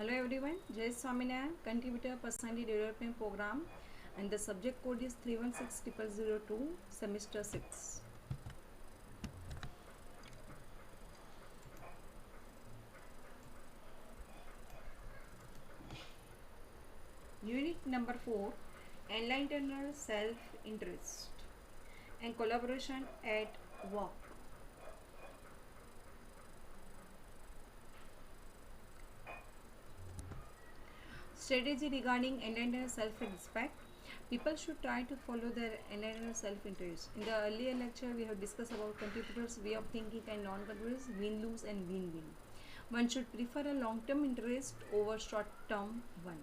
Hello everyone, Jay Swaminarayan, Contributor Personality Development Program, and the subject code is 316002, semester 6. Unit number 4, Enlightened Self-Interest and Collaboration at Work. Strategy regarding enlightened self-respect. People should try to follow their enlightened self-interest. In the earlier lecture, we have discussed about contributors' way of thinking and non-contributors, win-lose and win-win. One should prefer a long-term interest over short-term one,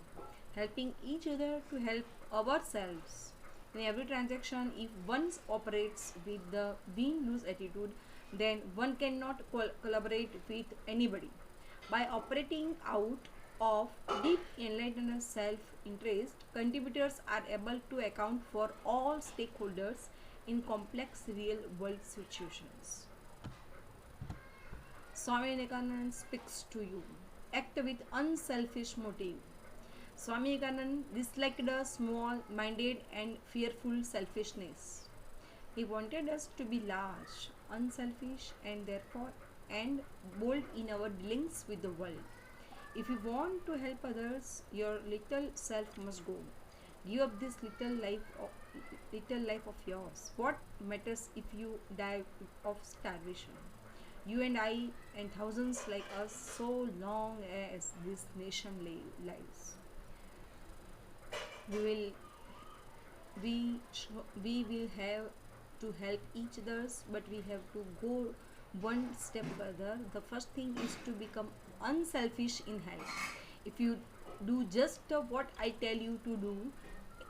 helping each other to help ourselves. In every transaction, if one operates with the win-lose attitude, then one cannot collaborate with anybody. By operating out of deep enlightened self-interest, contributors are able to account for all stakeholders in complex real-world situations. Swami Vivekananda speaks to you. Act with unselfish motive. Swami Vivekananda disliked a small-minded and fearful selfishness. He wanted us to be large, unselfish, and bold in our dealings with the world. If you want to help others, your little self must go. Give up this little life of yours. What matters if you die of starvation? You and I and thousands like us, so long as this nation lives, we will we we will have to help each others, but we have to go one step further. The first thing is to become unselfish in help. If you do just what I tell you to do,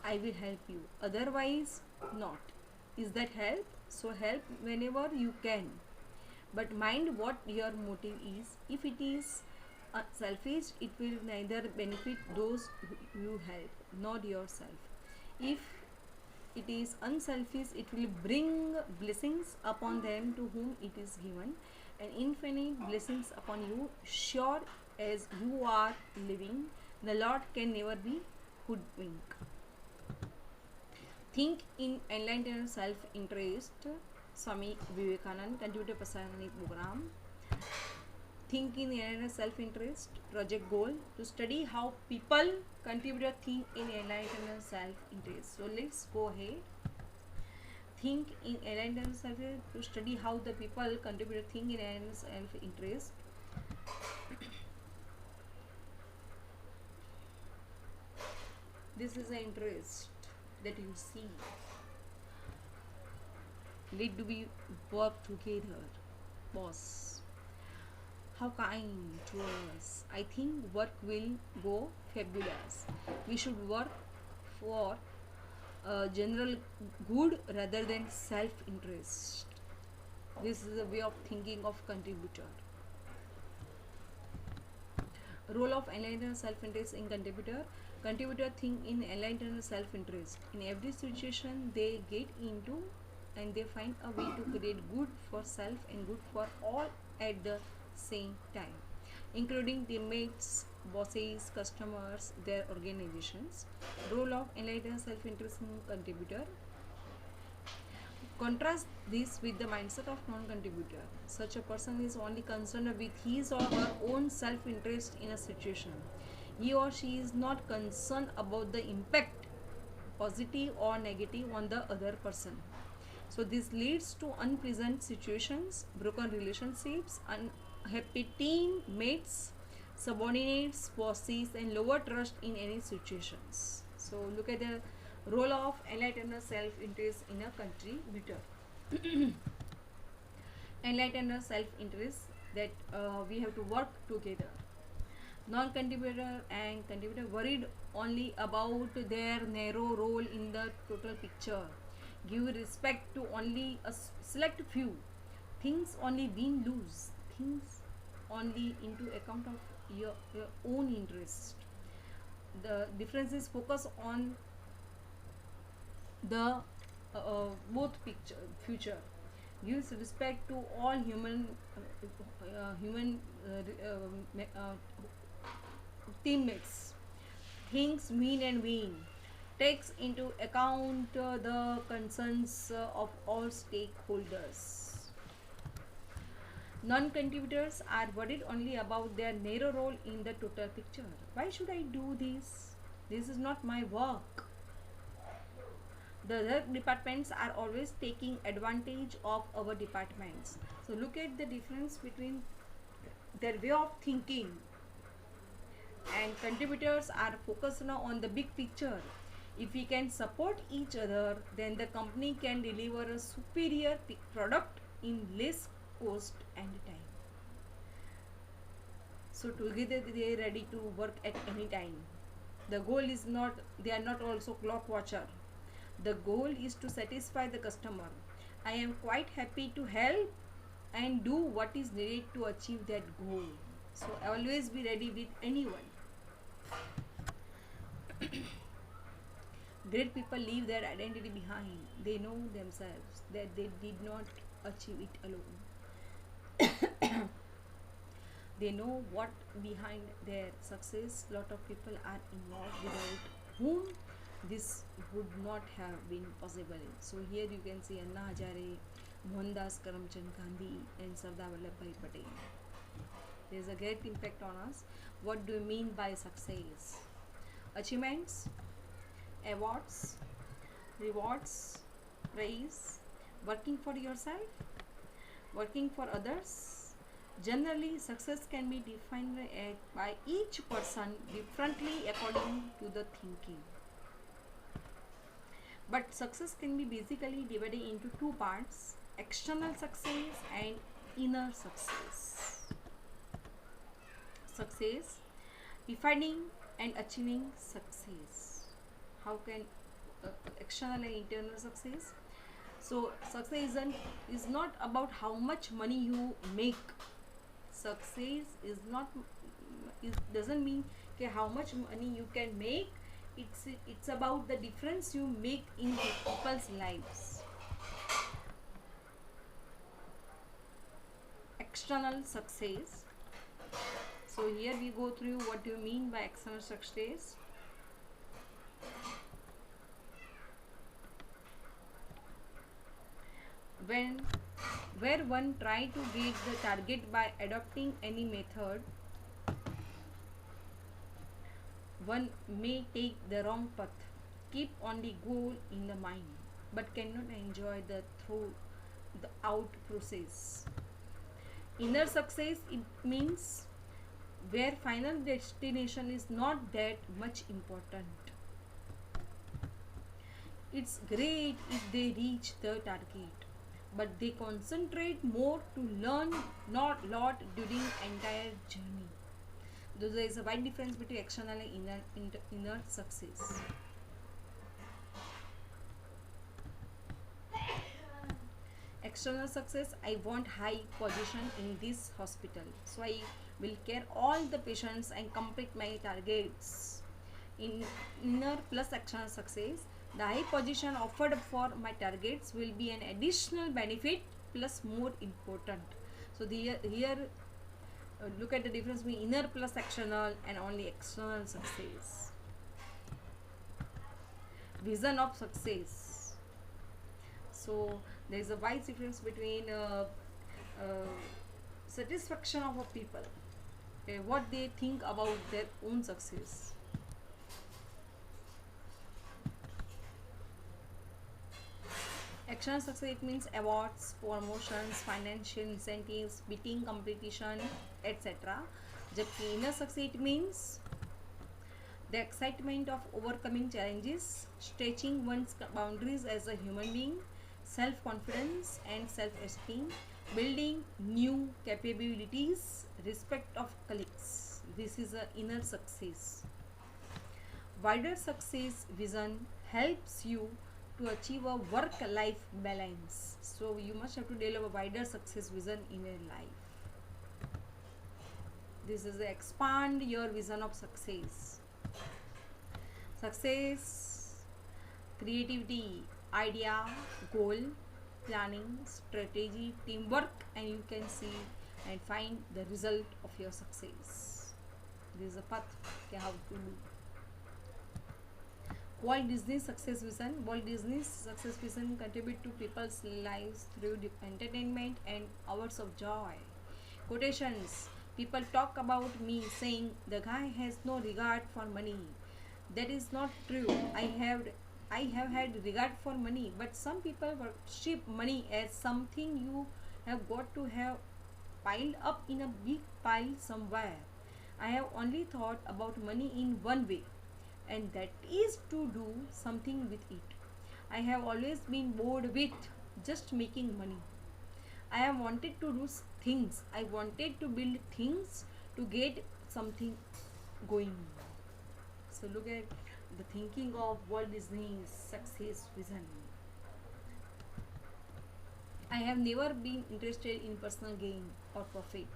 I will help you, otherwise not. Is that help? So help whenever you can, but mind what your motive is. If it is selfish, it will neither benefit those you help nor yourself. If it is unselfish, it will bring blessings upon them to whom it is given, and infinite blessings upon you. Sure as you are living, the Lord can never be hoodwinked. Think in enlightened self-interest. Swami Vivekananda, Contributor Personality Program. Think in enlightened self-interest. Project goal to study how people contributor think in enlightened self-interest. So let's go ahead. Think in enlightened self-interest to study how the people contributor think in enlightened self-interest. This is the interest that you see. Let we work together, boss. How kind to us. I think work will go fabulous. We should work for general good rather than self-interest. This is a way of thinking of contributor. Role of enlightened self-interest in contributor. Contributor think in enlightened self-interest. In every situation they get into, and they find a way to create good for self and good for all at the same time, including teammates, bosses, customers, their organizations. Role of enlightened self-interest in contributor. Contrast this with the mindset of non-contributor. Such a person is only concerned with his or her own self-interest in a situation. He or she is not concerned about the impact, positive or negative, on the other person. So this leads to unpleasant situations, broken relationships, unhappy teammates, subordinates, bosses, and lower trust in any situations. So look at the role of enlightened self-interest in a contributor. Enlightened self-interest, that we have to work together. Non-contributor and contributor worried only about their narrow role in the total picture. Give respect to only a select few. Things only win lose. Things only into account of your own interest. The difference is focus on the both picture future. Gives respect to all human teammates. Thinks win and win. Takes into account the concerns of all stakeholders. Non-contributors are worried only about their narrow role in the total picture. Why should I do this? This is not my work. The other departments are always taking advantage of our departments. So look at the difference between their way of thinking. And contributors are focused now on the big picture. If we can support each other, then the company can deliver a superior product in less cost and time. So together they are ready to work at any time. The goal is not, they are not also clock watcher. The goal is to satisfy the customer. I am quite happy to help and do what is needed to achieve that goal. So always be ready with anyone. Great people leave their identity behind. They know themselves that they did not achieve it alone. They know what behind their success. Lot of people are involved without whom this would not have been possible. So here you can see Anna Hazare, Mohandas Karamchand Gandhi and Sardar Vallabhbhai Patel. There is a great impact on us. What do you mean by success? Achievements, awards, rewards, praise, working for yourself, working for others. Generally, success can be defined by each person differently according to the thinking. But success can be basically divided into two parts: external success and inner success. Success, defining and achieving success. How can external and internal success? So success is not about how much money you make. Success is not, it doesn't mean how much money you can make. It's about the difference you make in people's lives. External success. So here we go through what do you mean by external success. Where one try to get the target by adopting any method, one may take the wrong path, keep only goal in the mind, but cannot enjoy the through the out process. Inner success, it means where final destination is not that much important. It's great if they reach the target, but they concentrate more to learn not lot during entire journey. Though there is a wide difference between external and inner success. External success, I want high position in this hospital, so I will care all the patients and complete my targets. In inner plus external success, the high position offered for my targets will be an additional benefit plus more important. So here look at the difference between inner plus external and only external success. Vision of success. So there is a wide difference between satisfaction of a people, what they think about their own success. External success, it means awards, promotions, financial incentives, beating competition, etc. Jabki inner success, it means the excitement of overcoming challenges, stretching one's boundaries as a human being, self-confidence and self-esteem, building new capabilities, respect of colleagues. This is an inner success. Wider success vision helps you to achieve a work-life balance. So you must have to develop a wider success vision in your life. This is the expand your vision of success. Success, creativity, idea, goal, planning, strategy, teamwork, and you can see and find the result of your success. There is a path how to do. Walt Disney's success vision. Walt Disney's success vision contribute to people's lives through entertainment and hours of joy. Quotations. People talk about me saying the guy has no regard for money. That is not true. I have had regard for money, but some people worship money as something you have got to have piled up in a big pile somewhere. I have only thought about money in one way, and that is to do something with it. I have always been bored with just making money. I have wanted to do things. I wanted to build things to get something going. So look at the thinking of Walt Disney's success vision. I have never been interested in personal gain or profit.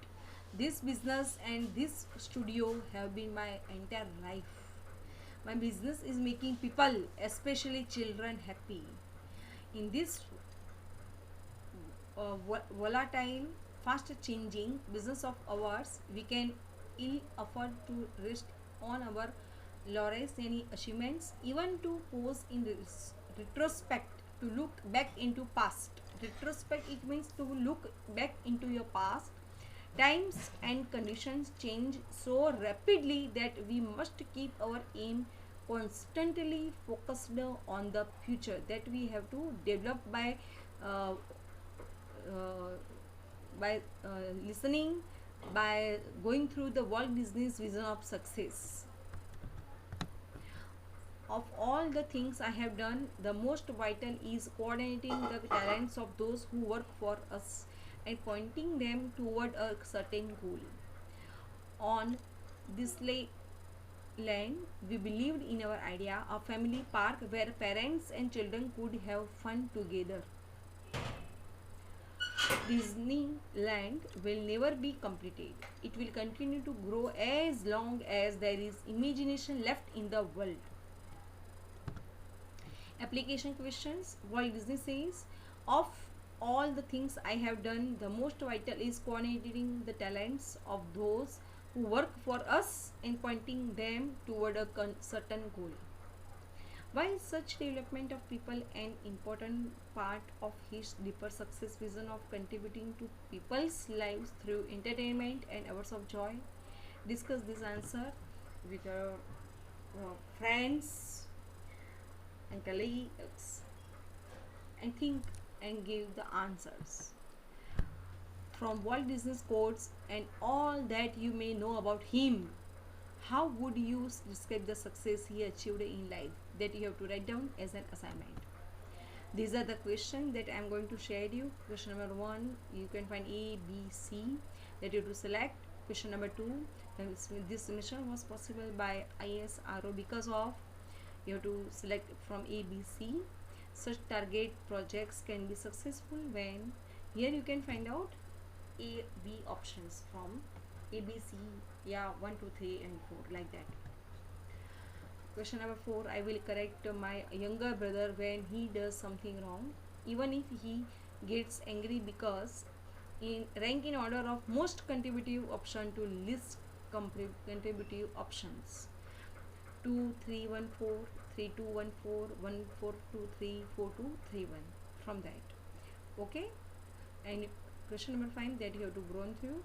This business and this studio have been my entire life. My business is making people, especially children, happy. In this volatile, fast changing business of ours, we can ill afford to rest on our laurels any achievements, even to pose in retrospect, to look back into past. Retrospect, it means to look back into your past. Times and conditions change so rapidly that we must keep our aim constantly focused on the future, that we have to develop uh, uh, by listening, by going through the Walt Disney's vision of success. Of all the things I have done, the most vital is coordinating the talents of those who work for us and pointing them toward a certain goal. On Disney land, we believed in our idea of family park where parents and children could have fun together. Disneyland will never be completed. It will continue to grow as long as there is imagination left in the world. Application questions. Walt Disney says, of all the things I have done, the most vital is coordinating the talents of those who work for us and pointing them toward a certain goal. Why is such development of people an important part of his deeper success vision of contributing to people's lives through entertainment and hours of joy? Discuss this answer with your friends and colleagues and think and give the answers. From Walt Disney's quotes and all that you may know about him, how would you describe the success he achieved in life? That you have to write down as an assignment. These are the questions that I am going to share you. Question number 1, you can find A, B, C that you have to select. Question number 2, this mission was possible by ISRO because of, you have to select from A, B, C. Such target projects can be successful when, here you can find out A, B options from A, B, C, yeah, 1, 2, 3 and 4, like that. Question number 4, I will correct my younger brother when he does something wrong, even if he gets angry, because in rank in order of most contributive option to least contributive options. 2, 3, 1, 4, 3, 2, 1, 4, 1, 4, 2, 3, 4, 2, 3, 1, from that. Okay, and question number 5 that you have to go on through,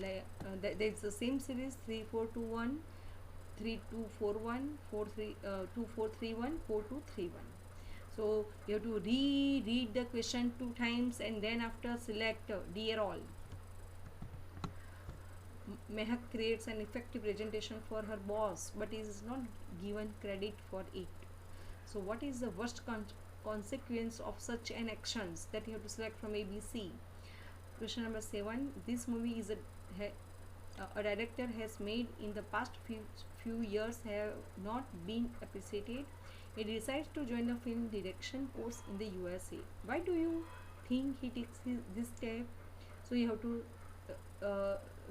there is the same series 3, 4, 2, 1, 3, 2, 4, 1, 4, 3, 2, 4, 3, 1, 4, 2, 3, 1. So you have to read the question 2 times and then after select Dear all. Mehak creates an effective presentation for her boss but is not given credit for it. So what is the worst consequence of such an actions? That you have to select from ABC. Question number 7, this movie is a director has made in the past few years have not been appreciated. He decides to join a film direction course in the USA. Why do you think he takes this step? So you have to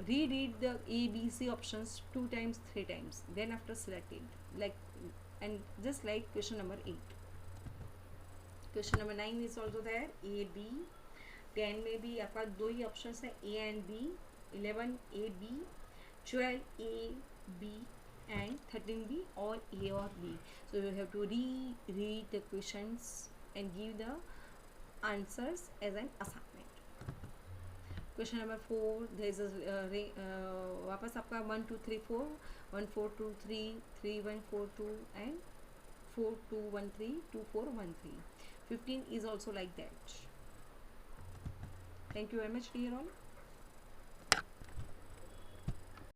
reread the A, B, C options 2 times, 3 times, then after selecting, like, and just like question number 8. Question number 9 is also there, A, B. 10 में भी आपका 2 ही options है A and B. 11 A, B. 12 A, B and 13B or A or B. So you have to read the questions and give the answers as an assignment. Question number 4, there is a वापस आपका 1 2 3 4 1 4 2 3 3 1 4 2 and 4 2 1 3 2 4 1 3. 15 is also like that. Thank you very much, dear all.